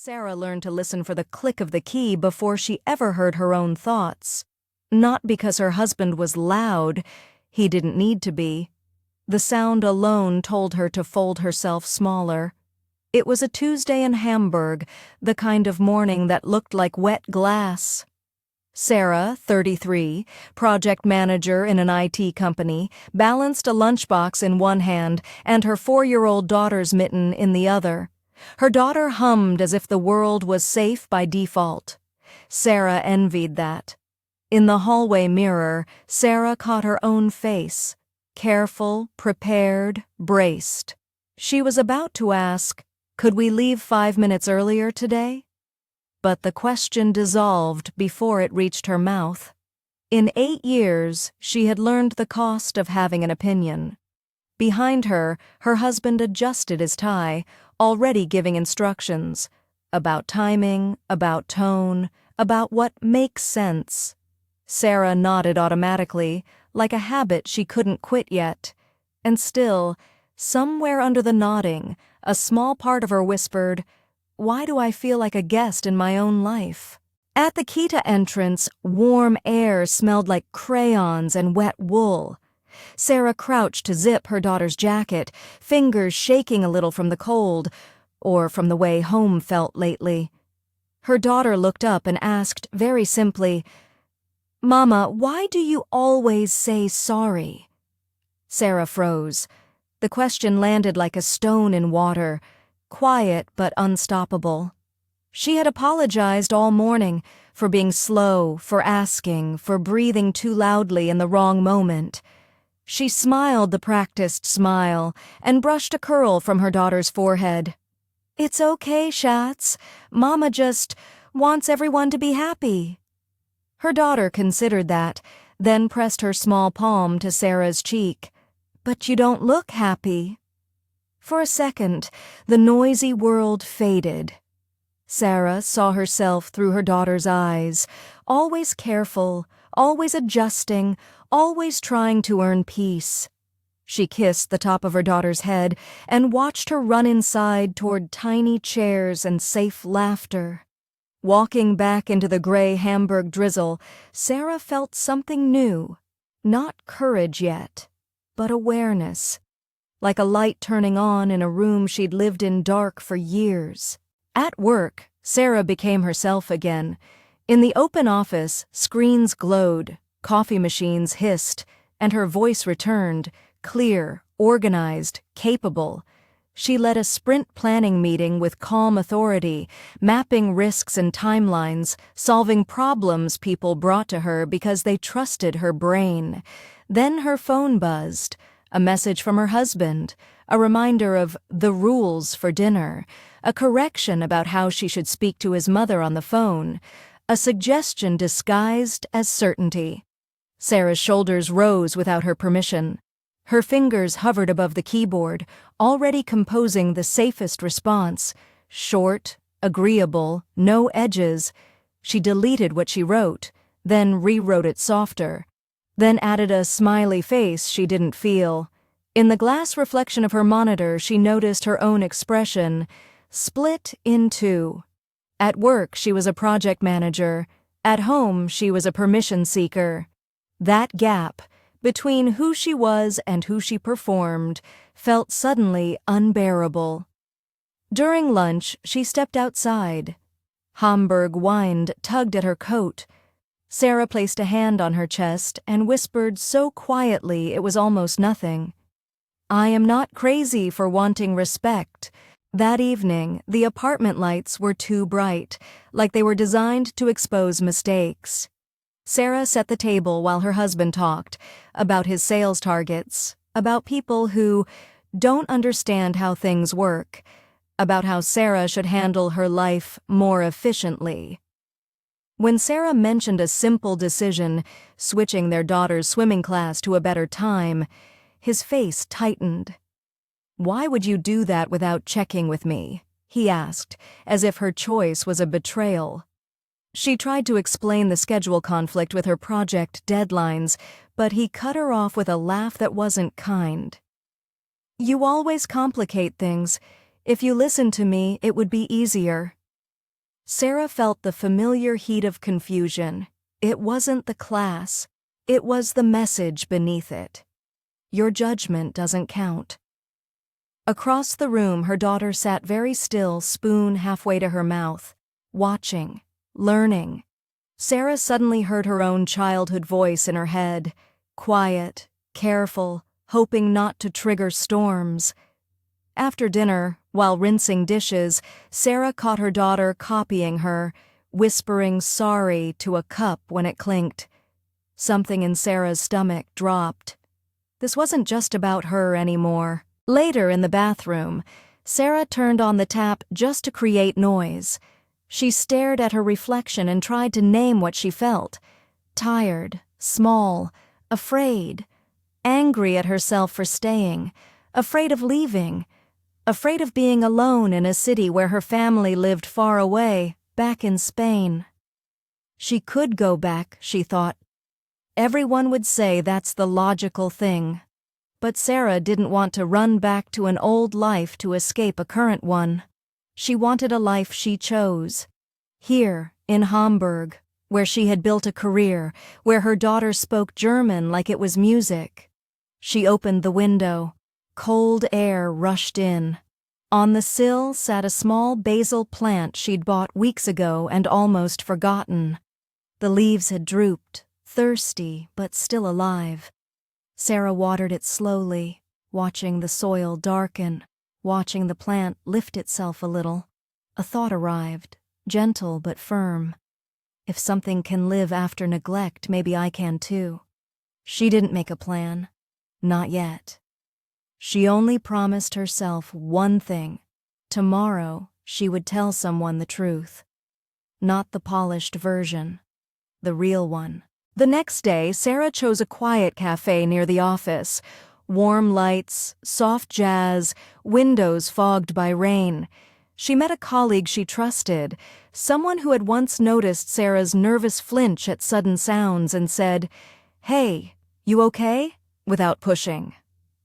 Sara learned to listen for the click of the key before she ever heard her own thoughts. Not because her husband was loud, he didn't need to be. The sound alone told her to fold herself smaller. It was a Tuesday in Hamburg, the kind of morning that looked like wet glass. Sara, 33, project manager in an IT company, balanced a lunchbox in one hand and her 4-year-old daughter's mitten in the other. Her daughter hummed as if the world was safe by default. Sara envied that. In the hallway mirror, Sara caught her own face. Careful, prepared, braced. She was about to ask, "Could we leave 5 minutes earlier today?" But the question dissolved before it reached her mouth. In 8 years, she had learned the cost of having an opinion. Behind her, her husband adjusted his tie, already giving instructions about timing, about tone, about what makes sense. Sara nodded automatically, like a habit she couldn't quit yet. And still, somewhere under the nodding, a small part of her whispered, "Why do I feel like a guest in my own life?" At the Kita entrance, warm air smelled like crayons and wet wool. Sara crouched to zip her daughter's jacket, fingers shaking a little from the cold, or from the way home felt lately. Her daughter looked up and asked very simply, "Mama, why do you always say sorry?" Sara froze. The question landed like a stone in water, quiet but unstoppable. She had apologized all morning for being slow, for asking, for breathing too loudly in the wrong moment. She smiled the practiced smile and brushed a curl from her daughter's forehead. "It's okay, Schatz. Mama just wants everyone to be happy." Her daughter considered that, then pressed her small palm to Sara's cheek. "But you don't look happy." For a second, the noisy world faded. Sara saw herself through her daughter's eyes, always careful, always adjusting, always trying to earn peace. She kissed the top of her daughter's head and watched her run inside toward tiny chairs and safe laughter. Walking back into the gray Hamburg drizzle, Sara felt something new. Not courage yet, but awareness. Like a light turning on in a room she'd lived in dark for years. At work, Sara became herself again. In the open office, screens glowed, coffee machines hissed, and her voice returned, clear, organized, capable. She led a sprint planning meeting with calm authority, mapping risks and timelines, solving problems people brought to her because they trusted her brain. Then her phone buzzed, a message from her husband, a reminder of the rules for dinner, a correction about how she should speak to his mother on the phone, a suggestion disguised as certainty. Sara's shoulders rose without her permission. Her fingers hovered above the keyboard, already composing the safest response. Short, agreeable, no edges. She deleted what she wrote, then rewrote it softer, then added a smiley face she didn't feel. In the glass reflection of her monitor, she noticed her own expression, split in two. At work, she was a project manager. At home, she was a permission seeker. That gap, between who she was and who she performed, felt suddenly unbearable. During lunch, she stepped outside. Hamburg wind tugged at her coat. Sara placed a hand on her chest and whispered so quietly it was almost nothing. "I am not crazy for wanting respect." That evening, the apartment lights were too bright, like they were designed to expose mistakes. Sara set the table while her husband talked, about his sales targets, about people who don't understand how things work, about how Sara should handle her life more efficiently. When Sara mentioned a simple decision, switching their daughter's swimming class to a better time, his face tightened. "Why would you do that without checking with me?" he asked, as if her choice was a betrayal. She tried to explain the schedule conflict with her project deadlines, but he cut her off with a laugh that wasn't kind. "You always complicate things. If you listened to me, it would be easier." Sara felt the familiar heat of confusion. It wasn't the class. It was the message beneath it. Your judgment doesn't count. Across the room, her daughter sat very still, spoon halfway to her mouth, watching, learning. Sara suddenly heard her own childhood voice in her head, quiet, careful, hoping not to trigger storms. After dinner, while rinsing dishes, Sara caught her daughter copying her, whispering sorry to a cup when it clinked. Something in Sara's stomach dropped. This wasn't just about her anymore. Later in the bathroom, Sara turned on the tap just to create noise. She stared at her reflection and tried to name what she felt. Tired, small, afraid, angry at herself for staying, afraid of leaving, afraid of being alone in a city where her family lived far away, back in Spain. She could go back, she thought. Everyone would say that's the logical thing. But Sara didn't want to run back to an old life to escape a current one. She wanted a life she chose. Here, in Hamburg, where she had built a career, where her daughter spoke German like it was music. She opened the window. Cold air rushed in. On the sill sat a small basil plant she'd bought weeks ago and almost forgotten. The leaves had drooped, thirsty but still alive. Sara watered it slowly, watching the soil darken, watching the plant lift itself a little. A thought arrived, gentle but firm. If something can live after neglect, maybe I can too. She didn't make a plan. Not yet. She only promised herself one thing. Tomorrow, she would tell someone the truth. Not the polished version. The real one. The next day, Sara chose a quiet cafe near the office. Warm lights, soft jazz, windows fogged by rain. She met a colleague she trusted, someone who had once noticed Sara's nervous flinch at sudden sounds and said, "Hey, you okay?" without pushing.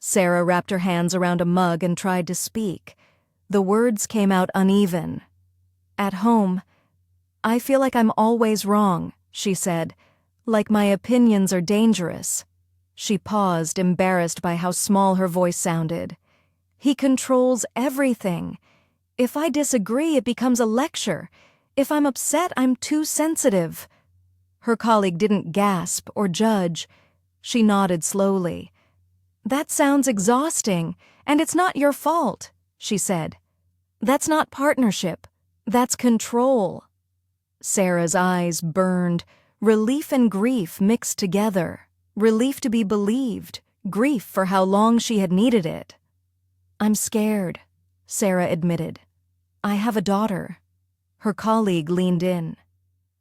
Sara wrapped her hands around a mug and tried to speak. The words came out uneven. "At home, I feel like I'm always wrong," she said. "Like my opinions are dangerous." She paused, embarrassed by how small her voice sounded. "He controls everything. If I disagree, it becomes a lecture. If I'm upset, I'm too sensitive." Her colleague didn't gasp or judge. She nodded slowly. "That sounds exhausting, and it's not your fault," she said. "That's not partnership. That's control." Sara's eyes burned. Relief and grief mixed together. Relief to be believed, grief for how long she had needed it. "I'm scared," Sara admitted. "I have a daughter." Her colleague leaned in.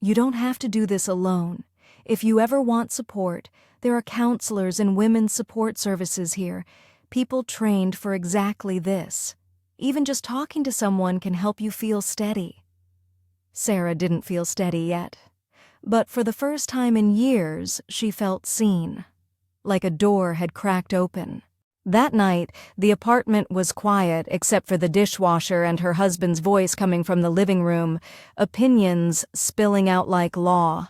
"You don't have to do this alone. If you ever want support, there are counselors and women's support services here, people trained for exactly this. Even just talking to someone can help you feel steady." Sara didn't feel steady yet. But for the first time in years, she felt seen. Like a door had cracked open. That night, the apartment was quiet except for the dishwasher and her husband's voice coming from the living room, opinions spilling out like law.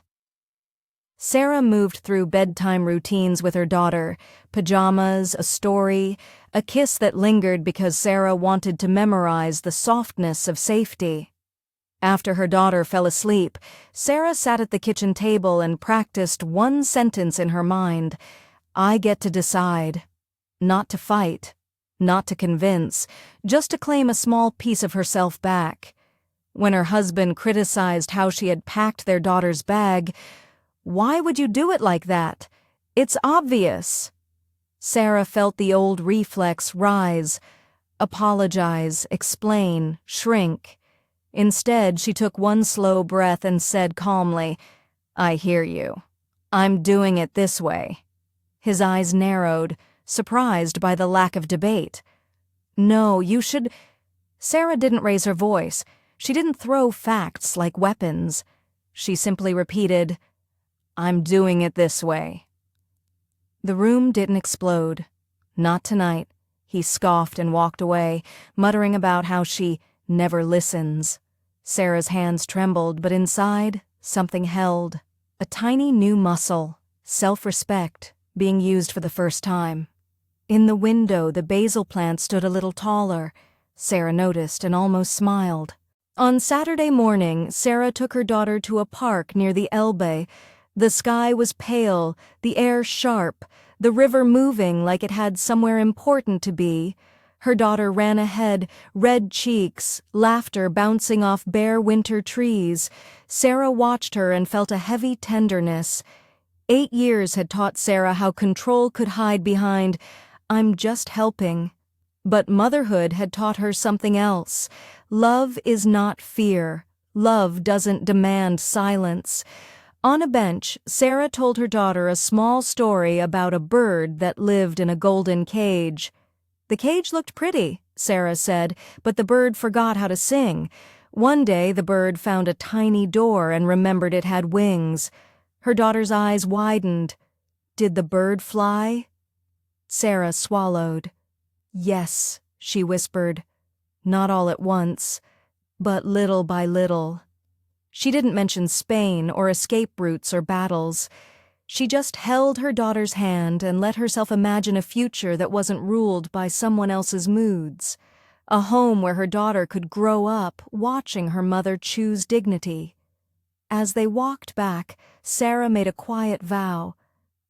Sara moved through bedtime routines with her daughter, pajamas, a story, a kiss that lingered because Sara wanted to memorize the softness of safety. After her daughter fell asleep, Sara sat at the kitchen table and practiced one sentence in her mind. "I get to decide." Not to fight, not to convince, just to claim a small piece of herself back. When her husband criticized how she had packed their daughter's bag, "Why would you do it like that? It's obvious." Sara felt the old reflex rise. Apologize, explain, shrink. Instead, she took one slow breath and said calmly, "I hear you. I'm doing it this way." His eyes narrowed, surprised by the lack of debate. "No, you should—" Sara didn't raise her voice. She didn't throw facts like weapons. She simply repeated, "I'm doing it this way." The room didn't explode. Not tonight. He scoffed and walked away, muttering about how she never listens. Sarah's hands trembled, but inside, something held. A tiny new muscle, self-respect, being used for the first time. In the window, the basil plant stood a little taller. Sara noticed and almost smiled. On Saturday morning, Sara took her daughter to a park near the Elbe. The sky was pale, the air sharp, the river moving like it had somewhere important to be. Her daughter ran ahead, red cheeks, laughter bouncing off bare winter trees. Sara watched her and felt a heavy tenderness. 8 years had taught Sara how control could hide behind, "I'm just helping." But motherhood had taught her something else. Love is not fear. Love doesn't demand silence. On a bench, Sara told her daughter a small story about a bird that lived in a golden cage. "The cage looked pretty," Sara said, "but the bird forgot how to sing. One day the bird found a tiny door and remembered it had wings." Her daughter's eyes widened. "Did the bird fly?" Sara swallowed. "Yes," she whispered. "Not all at once, but little by little." She didn't mention Spain or escape routes or battles. She just held her daughter's hand and let herself imagine a future that wasn't ruled by someone else's moods. A home where her daughter could grow up watching her mother choose dignity. As they walked back, Sara made a quiet vow.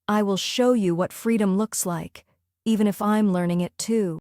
"I will show you what freedom looks like, even if I'm learning it too."